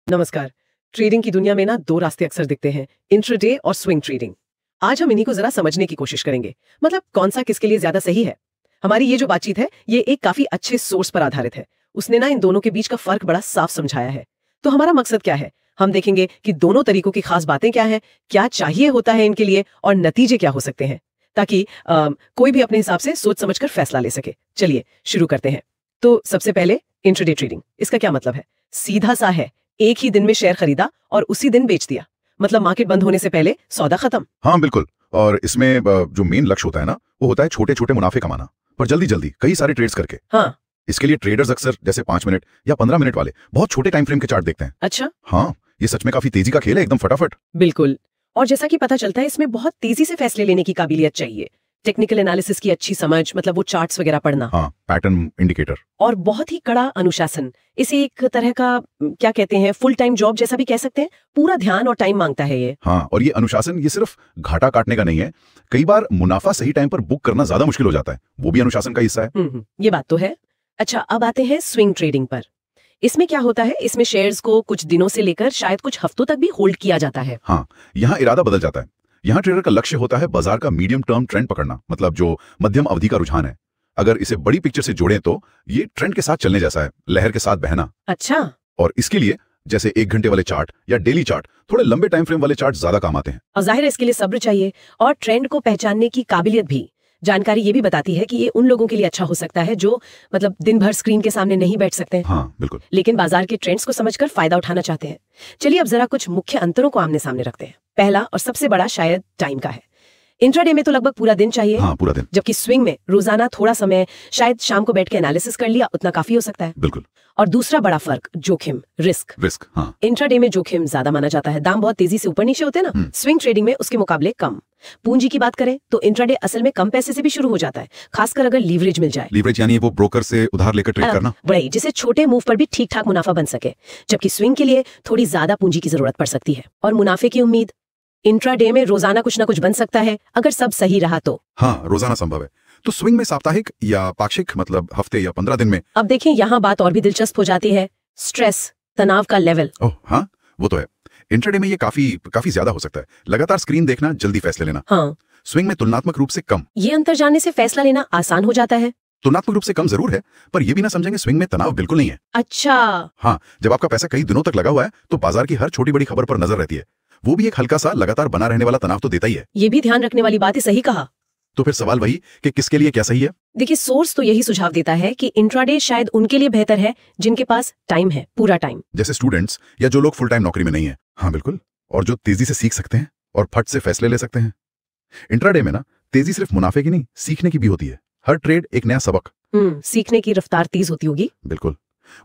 नमस्कार। ट्रेडिंग की दुनिया में ना दो रास्ते अक्सर दिखते हैं, इंट्राडे और स्विंग ट्रेडिंग। आज हम इन्हीं को जरा समझने की कोशिश करेंगे, मतलब कौन सा किसके लिए ज्यादा सही है। हमारी ये जो बातचीत है ये एक काफी अच्छे सोर्स पर आधारित है। उसने ना इन दोनों के बीच का फर्क बड़ा साफ समझाया है। तो हमारा मकसद क्या है, हम देखेंगे कि दोनों तरीकों की खास बातें क्या है, क्या चाहिए होता है इनके लिए और नतीजे क्या हो सकते हैं, ताकि कोई भी अपने हिसाब से सोच समझकर फैसला ले सके। चलिए शुरू करते हैं। तो सबसे पहले इंट्राडे ट्रेडिंग, इसका क्या मतलब है? सीधा सा है, एक ही दिन में शेयर खरीदा और उसी दिन बेच दिया, मतलब मार्केट बंद होने से पहले सौदा खत्म। हाँ बिल्कुल। और इसमें जो मेन लक्ष्य होता है ना, वो होता है छोटे छोटे मुनाफे कमाना, पर जल्दी जल्दी कई सारे ट्रेड्स करके। हाँ, इसके लिए ट्रेडर्स अक्सर जैसे 5 मिनट या 15 मिनट वाले बहुत छोटे टाइम फ्रेम के चार्ट देखते हैं। अच्छा, हाँ, ये सच में काफी तेजी का खेल है, एकदम फटाफट। बिल्कुल। और जैसा कि पता चलता है इसमें बहुत तेजी से फैसले लेने की काबिलियत चाहिए, टेक्निकल एनालिसिस की अच्छी समझ, मतलब वो चार्ट्स वगैरह पढ़ना। हाँ, पैटर्न इंडिकेटर। और बहुत ही कड़ा अनुशासन। इसे एक तरह का क्या कहते हैं, फुल टाइम जॉब जैसा भी कह सकते हैं। पूरा ध्यान और टाइम मांगता है ये। हाँ, और ये अनुशासन ये सिर्फ घाटा काटने का नहीं है, कई बार मुनाफा सही टाइम पर बुक करना ज्यादा मुश्किल हो जाता है, वो भी अनुशासन का हिस्सा है। ये बात तो है। अच्छा, अब आते हैं स्विंग ट्रेडिंग पर। इसमें क्या होता है, इसमें शेयर्स को कुछ दिनों से लेकर शायद कुछ हफ्तों तक भी होल्ड किया जाता है। हाँ, यहाँ इरादा बदल जाता है। यहाँ ट्रेडर का लक्ष्य होता है बाजार का मीडियम टर्म ट्रेंड पकड़ना, मतलब जो मध्यम अवधि का रुझान है। अगर इसे बड़ी पिक्चर से जोड़ें तो ये ट्रेंड के साथ चलने जैसा है, लहर के साथ बहना। अच्छा। और इसके लिए जैसे 1 घंटे वाले चार्ट या डेली चार्ट, थोड़े लंबे टाइम फ्रेम वाले चार्ट ज्यादा काम आते हैं। और जाहिर है इसके लिए सब्र चाहिए और ट्रेंड को पहचानने की काबिलियत भी। जानकारी ये भी बताती है कि ये उन लोगों के लिए अच्छा हो सकता है जो मतलब दिन भर स्क्रीन के सामने नहीं बैठ सकते, हाँ बिल्कुल, लेकिन बाजार के ट्रेंड्स को समझकर फायदा उठाना चाहते हैं। चलिए अब जरा कुछ मुख्य अंतरों को आमने सामने रखते हैं। पहला और सबसे बड़ा शायद टाइम का है। इंट्राडे में तो लगभग पूरा दिन चाहिए। हाँ पूरा दिन। जबकि स्विंग में रोजाना थोड़ा समय, शायद शाम को बैठ के एनालिसिस कर लिया, उतना काफी हो सकता है। बिल्कुल। और दूसरा बड़ा फर्क, जोखिम, रिस्क। हाँ, इंट्राडे में जोखिम ज्यादा माना जाता है, दाम बहुत तेजी से ऊपर नीचे होते हैं ना। स्विंग ट्रेडिंग में उसके मुकाबले कम। पूंजी की बात करें तो इंट्राडे असल में कम पैसे से भी शुरू हो जाता है, खासकर अगर लीवरेज मिल जाए। लीवरेज यानी वो ब्रोकर से उधार लेकर ट्रेड करना, वही, जिसे छोटे मूव पर भी ठीक ठाक मुनाफा बन सके। जबकि स्विंग के लिए थोड़ी ज्यादा पूंजी की जरूरत पड़ सकती है। और मुनाफे की उम्मीद, इंट्राडे में रोजाना कुछ ना कुछ बन सकता है अगर सब सही रहा तो। हाँ, रोजाना संभव है। तो स्विंग में साप्ताहिक या पाक्षिक, मतलब हफ्ते या 15 दिन में। अब देखें, यहाँ बात और भी दिलचस्प हो जाती है, स्ट्रेस, तनाव का लेवल। ओह हाँ, वो तो है। इंट्राडे में ये काफी ज्यादा हो सकता है, लगातार स्क्रीन देखना, जल्दी फैसले लेना। हाँ, स्विंग में तुलनात्मक रूप से कम। ये अंतर जानने से फैसला लेना आसान हो जाता है। तुलनात्मक रूप से कम जरूर है, पर ये भी ना समझेंगे स्विंग में तनाव बिल्कुल नहीं है। अच्छा। हाँ, जब आपका पैसा कई दिनों तक लगा हुआ है तो बाजार की हर छोटी बड़ी खबर पर नजर रहती है, वो भी एक हल्का सा लगातार बना रहने वाला तनाव तो देता ही है। ये भी ध्यान रखने वाली बात है, सही कहा। तो फिर सवाल वही कि किसके लिए क्या सही है। देखिए, सोर्स तो यही सुझाव देता है कि इंट्राडे शायद उनके लिए बेहतर है जिनके पास टाइम है, पूरा टाइम, जैसे स्टूडेंट्स या जो लोग फुल टाइम नौकरी में नहीं है। हाँ बिल्कुल, और जो तेजी से सीख सकते हैं और फट से फैसले ले सकते हैं। इंट्राडे में ना तेजी सिर्फ मुनाफे की नहीं, सीखने की भी होती है। हर ट्रेड एक नया सबक। सीखने की रफ्तार तेज होती होगी। बिल्कुल।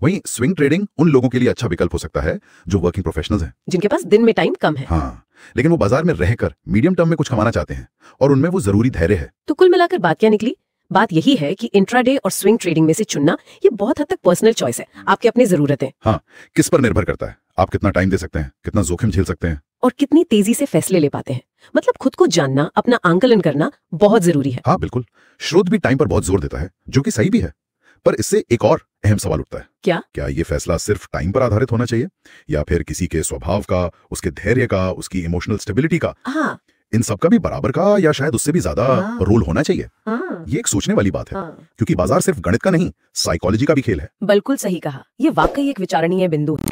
वहीं स्विंग ट्रेडिंग उन लोगों के लिए अच्छा विकल्प हो सकता है जो वर्किंग प्रोफेशनल्स हैं, जिनके पास दिन में टाइम कम है। हाँ, लेकिन वो बाजार में रहकर मीडियम टर्म में कुछ कमाना चाहते हैं और उनमें वो जरूरी धैर्य है। तो कुल मिलाकर बात क्या निकली? बात यही है कि इंट्राडे और स्विंग ट्रेडिंग में से चुनना ये बहुत हद तक पर्सनल चॉइस है, आपकी अपनी जरूरतें। हाँ, किस पर निर्भर करता है, आप कितना टाइम दे सकते हैं, कितना जोखिम झेल सकते हैं, और कितनी तेजी से फैसले ले पाते हैं। मतलब खुद को जानना, अपना आंकलन करना बहुत जरूरी है। हाँ बिल्कुल। स्रोत भी टाइम पर बहुत जोर देता है, जो कि सही भी है, पर इससे एक और अहम सवाल उठता है। क्या ये फैसला सिर्फ टाइम पर आधारित होना चाहिए, या फिर किसी के स्वभाव का, उसके धैर्य का, उसकी इमोशनल स्टेबिलिटी का, हाँ, इन सब का भी बराबर का या शायद उससे भी ज्यादा रोल होना चाहिए? हाँ, ये एक सोचने वाली बात है, क्योंकि बाजार सिर्फ गणित का नहीं, साइकोलॉजी का भी खेल है। बिल्कुल सही कहा। ये वाकई एक विचारणीय बिंदु है।